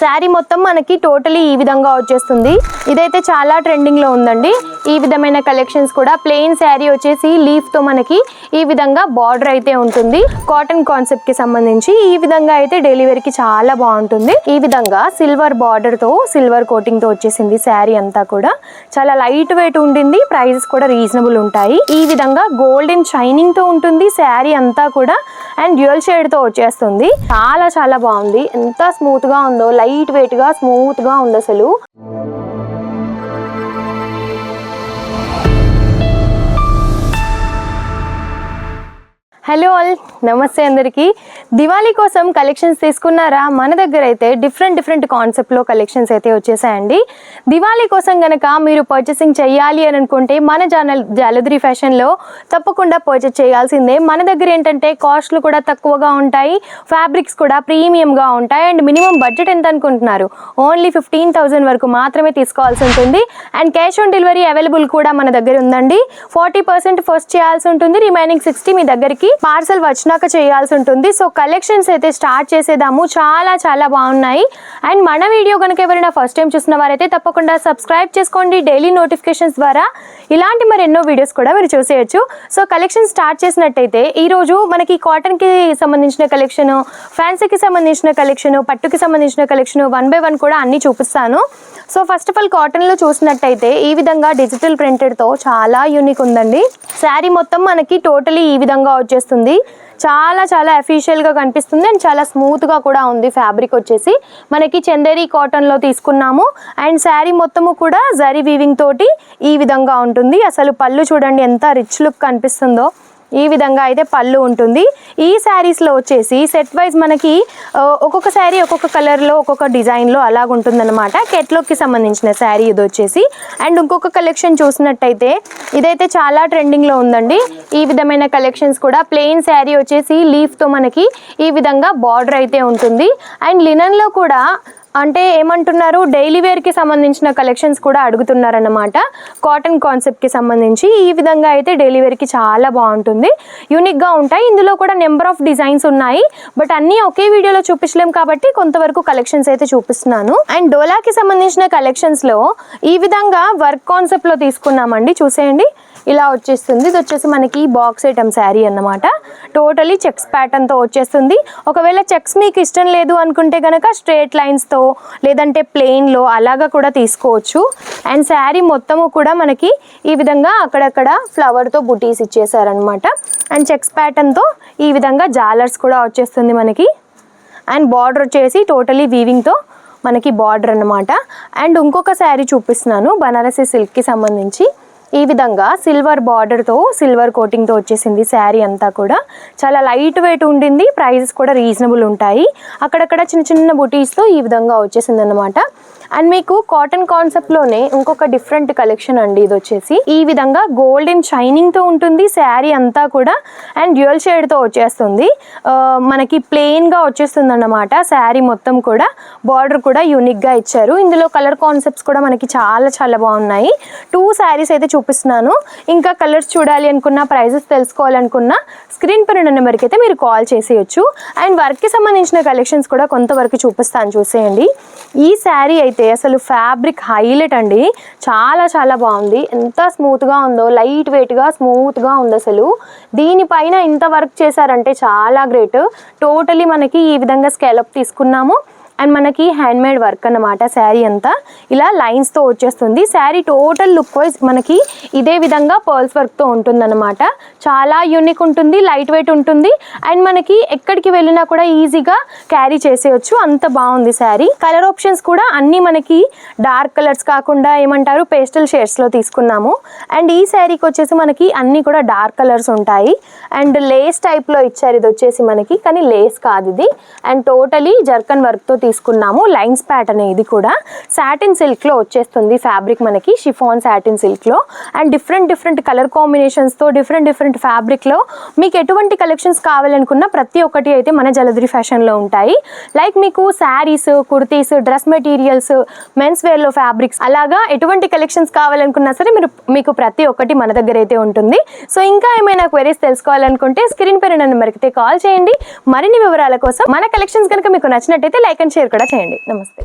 శారీ మొత్తం మనకి టోటలీ ఈ విధంగా వచ్చేస్తుంది. ఇదైతే చాలా ట్రెండింగ్ లో ఉందండి. ఈ విధమైన కలెక్షన్స్ కూడా ప్లెయిన్ శారీ వచ్చేసి లీఫ్ తో మనకి ఈ విధంగా బార్డర్ అయితే ఉంటుంది. కాటన్ కాన్సెప్ట్ కి సంబంధించి ఈ విధంగా అయితే డైలీ వేర్ కి చాలా బాగుంటుంది. ఈ విధంగా సిల్వర్ బార్డర్ తో సిల్వర్ కోటింగ్ తో వచ్చేసింది శారీ అంతా కూడా. చాలా లైట్ వెయిట్ ఉంటుంది. ప్రైజెస్ కూడా రీజనబుల్ ఉంటాయి. ఈ విధంగా గోల్డెన్ షైనింగ్ తో ఉంటుంది శారీ అంతా కూడా. అండ్ డ్యూయల్ షేడ్ తో వచ్చేస్తుంది. చాలా చాలా బాగుంది. ఎంత స్మూత్ గా ఉందో, లైట్ వెయిట్ గా స్మూత్ గా ఉంది అసలు. హలో ఆల్, నమస్తే అందరికీ. దివాళీ కోసం కలెక్షన్స్ తీసుకున్నారా? మన దగ్గర అయితే డిఫరెంట్ కాన్సెప్ట్లో కలెక్షన్స్ అయితే వచ్చేసాయండి. దివాళీ కోసం గనక మీరు పర్చేసింగ్ చేయాలి అని అనుకుంటే మన జాలద్రి ఫ్యాషన్లో తప్పకుండా పర్చేస్ చేయాల్సిందే. మన దగ్గర ఏంటంటే కాస్ట్లు కూడా తక్కువగా ఉంటాయి, ఫ్యాబ్రిక్స్ కూడా ప్రీమియంగా ఉంటాయి. అండ్ మినిమం బడ్జెట్ ఎంత అనుకుంటున్నారు? ఓన్లీ 15,000 వరకు మాత్రమే తీసుకోవాల్సి ఉంటుంది. And cash on delivery available కూడా మన దగ్గర ఉందండి. 40% ఫస్ట్ చేయాల్సి ఉంటుంది, రిమైనింగ్ 60 మీ దగ్గరికి పార్సల్ వచ్చినాక చేయాల్సి ఉంటుంది. సో కలెక్షన్స్ అయితే స్టార్ట్ చేసేద్దాము. చాలా చాలా బాగున్నాయి. అండ్ మన వీడియో కనుక ఎవరైనా ఫస్ట్ టైం చూసిన వారైతే తప్పకుండా సబ్స్క్రైబ్ చేసుకోండి. డైలీ నోటిఫికేషన్స్ ద్వారా ఇలాంటి మరి ఎన్నో వీడియోస్ కూడా మీరు చూసేయచ్చు. సో కలెక్షన్ స్టార్ట్ చేసినట్టయితే ఈరోజు మనకి కాటన్కి సంబంధించిన కలెక్షన్, ఫ్యాన్సీకి సంబంధించిన కలెక్షన్, పట్టుకి సంబంధించిన కలెక్షన్ 1 by 1 కూడా అన్ని చూపిస్తాను. సో ఫస్ట్ ఆఫ్ ఆల్ కాటన్లో చూసినట్టయితే ఈ విధంగా డిజిటల్ ప్రింటెడ్తో చాలా యూనిక్ ఉందండి. శారీ మొత్తం మనకి టోటలీ ఈ విధంగా వచ్చేస్తుంది. చాలా చాలా అఫీషియల్గా కనిపిస్తుంది. అండ్ చాలా స్మూత్గా కూడా ఉంది. ఫ్యాబ్రిక్ వచ్చేసి మనకి చందేరి కాటన్లో తీసుకున్నాము. అండ్ శారీ మొత్తము కూడా జరీ వీవింగ్ తోటి ఈ విధంగా ఉంటుంది. అసలు పళ్ళు చూడండి ఎంత రిచ్ లుక్ కనిపిస్తుందో. ఈ విధంగా అయితే పళ్ళు ఉంటుంది. ఈ శారీస్లో వచ్చేసి సెట్ వైజ్ మనకి ఒక్కొక్క శారీ ఒక్కొక్క కలర్లో ఒక్కొక్క డిజైన్లో అలాగుంటుందన్నమాట. కెట్లాగ్కి సంబంధించిన శారీ ఇది వచ్చేసి. అండ్ ఇంకొక కలెక్షన్ చూసినట్టయితే ఇదైతే చాలా ట్రెండింగ్లో ఉందండి. ఈ విధమైన కలెక్షన్స్ కూడా ప్లెయిన్ శారీ వచ్చేసి లీఫ్తో మనకి ఈ విధంగా బార్డర్ అయితే ఉంటుంది. అండ్ లినన్లో కూడా అంటే ఏమంటున్నారు, డైలీ వేర్కి సంబంధించిన కలెక్షన్స్ కూడా అడుగుతున్నారన్నమాట. కాటన్ కాన్సెప్ట్కి సంబంధించి ఈ విధంగా అయితే డైలీ వేర్కి చాలా బాగుంటుంది, యూనిక్గా ఉంటాయి. ఇందులో కూడా నెంబర్ ఆఫ్ డిజైన్స్ ఉన్నాయి. బట్ అన్నీ ఒకే వీడియోలో చూపించలేం కాబట్టి కొంతవరకు కలెక్షన్స్ అయితే చూపిస్తున్నాను. అండ్ డోలాకి సంబంధించిన కలెక్షన్స్లో ఈ విధంగా వర్క్ కాన్సెప్ట్లో తీసుకున్నామండి. చూసేయండి, ఇలా వచ్చేస్తుంది. ఇది వచ్చేసి మనకి బాక్స్ ఐటమ్ శారీ అన్నమాట. టోటలీ చెక్స్ ప్యాటర్న్తో వచ్చేస్తుంది. ఒకవేళ చెక్స్ మీకు ఇష్టం లేదు అనుకుంటే కనుక స్ట్రేట్ లైన్స్తో లేదంటే ప్లెయిన్లో అలాగా కూడా తీసుకోవచ్చు. అండ్ శారీ మొత్తము కూడా మనకి ఈ విధంగా అక్కడక్కడ ఫ్లవర్తో బుటీస్ ఇచ్చేసారనమాట. అండ్ చెక్స్ ప్యాటర్న్తో ఈ విధంగా జాలర్స్ కూడా వచ్చేస్తుంది మనకి. అండ్ బార్డర్ వచ్చేసి టోటలీ వీవింగ్తో మనకి బార్డర్ అన్నమాట. అండ్ ఇంకొక శారీ చూపిస్తున్నాను బనారసి సిల్క్కి సంబంధించి. ఈ విధంగా సిల్వర్ బార్డర్తో సిల్వర్ కోటింగ్తో వచ్చేసింది శారీ అంతా కూడా. చాలా లైట్ వెయిట్ ఉంటుంది. ప్రైజెస్ కూడా రీజనబుల్ ఉంటాయి. అక్కడక్కడ చిన్న చిన్న బుటీస్తో ఈ విధంగా వచ్చేసింది అన్నమాట. అండ్ మీకు కాటన్ కాన్సెప్ట్లోనే ఇంకొక డిఫరెంట్ కలెక్షన్ అండి. ఇది వచ్చేసి ఈ విధంగా గోల్డెన్ షైనింగ్తో ఉంటుంది శారీ అంతా కూడా. అండ్ డ్యూయల్ షేడ్తో వచ్చేస్తుంది. మనకి ప్లెయిన్గా వచ్చేస్తుంది అన్నమాట శారీ మొత్తం కూడా. బార్డర్ కూడా యూనిక్గా ఇచ్చారు. ఇందులో కలర్ కాన్సెప్ట్స్ కూడా మనకి చాలా చాలా బాగున్నాయి. 2 శారీస్ అయితే చూపిస్తున్నాను. ఇంకా కలర్స్ చూడాలి అనుకున్నా, ప్రైజెస్ తెలుసుకోవాలనుకున్నా స్క్రీన్ పైన నెంబర్కి అయితే మీరు కాల్ చేసేయచ్చు. అండ్ వర్క్కి సంబంధించిన కలెక్షన్స్ కూడా కొంతవరకు చూపిస్తాను, చూసేయండి. ఈ శారీ అయితే అసలు ఫ్యాబ్రిక్ హైలైట్ అండి. చాలా చాలా బాగుంది. ఎంత స్మూత్గా ఉందో, లైట్ వెయిట్గా స్మూత్గా ఉంది అసలు. దీనిపైన ఇంత వర్క్ చేశారంటే చాలా గ్రేట్. టోటలీ మనకి ఈ విధంగా స్కేలప్ తీసుకున్నాము. అండ్ మనకి హ్యాండ్మేడ్ వర్క్ అన్నమాట. శారీ అంతా ఇలా లైన్స్తో వచ్చేస్తుంది. శారీ టోటల్ లుక్ వైజ్ మనకి ఇదే విధంగా పర్ల్స్ వర్క్తో ఉంటుందన్నమాట. చాలా యూనిక్ ఉంటుంది, లైట్ వెయిట్ ఉంటుంది. అండ్ మనకి ఎక్కడికి వెళ్ళినా కూడా ఈజీగా క్యారీ చేసేయచ్చు, అంత బాగుంది శారీ. కలర్ ఆప్షన్స్ కూడా అన్నీ మనకి డార్క్ కలర్స్ కాకుండా ఏమంటారు పేస్టల్ షేడ్స్లో తీసుకున్నాము. అండ్ ఈ శారీకి వచ్చేసి మనకి అన్నీ కూడా డార్క్ కలర్స్ ఉంటాయి. అండ్ లేస్ టైప్లో ఇచ్చారు. ఇది వచ్చేసి మనకి కానీ లేస్ కాదు ఇది. అండ్ టోటలీ జర్కన్ వర్క్తో తీసుకున్నాము. లైన్స్ ప్యాటర్న్ ఇది కూడా. సాటిన్ సిల్క్లో వచ్చేస్తుంది ఫ్యాబ్రిక్ మనకి, షిఫాన్ సాటిన్ సిల్క్లో. అండ్ డిఫరెంట్ కలర్ కాంబినేషన్స్తో డిఫరెంట్ ఫ్యాబ్రిక్లో మీకు ఎటువంటి కలెక్షన్స్ కావాలనుకున్నా ప్రతి ఒక్కటి అయితే మన జలద్రి ఫ్యాషన్లో ఉంటాయి. లైక్ మీకు saris, kurtis, dress materials, men's వేర్లో ఫ్యాబ్రిక్స్ అలాగా ఎటువంటి కలెక్షన్స్ కావాలనుకున్నా సరే మీకు ప్రతి ఒక్కటి మన దగ్గర అయితే ఉంటుంది. సో ఇంకా ఏమైనా క్వెరీస్ తెలుసుకోవాలనుకుంటే స్క్రీన్ పైన నెంబర్కి అయితే కాల్ చేయండి. మరిన్ని వివరాల కోసం మన కలెక్షన్స్ కనుక మీకు నచ్చినట్టయితే లైక్ అండ్ షేర్ కూడా చేయండి. నమస్తే.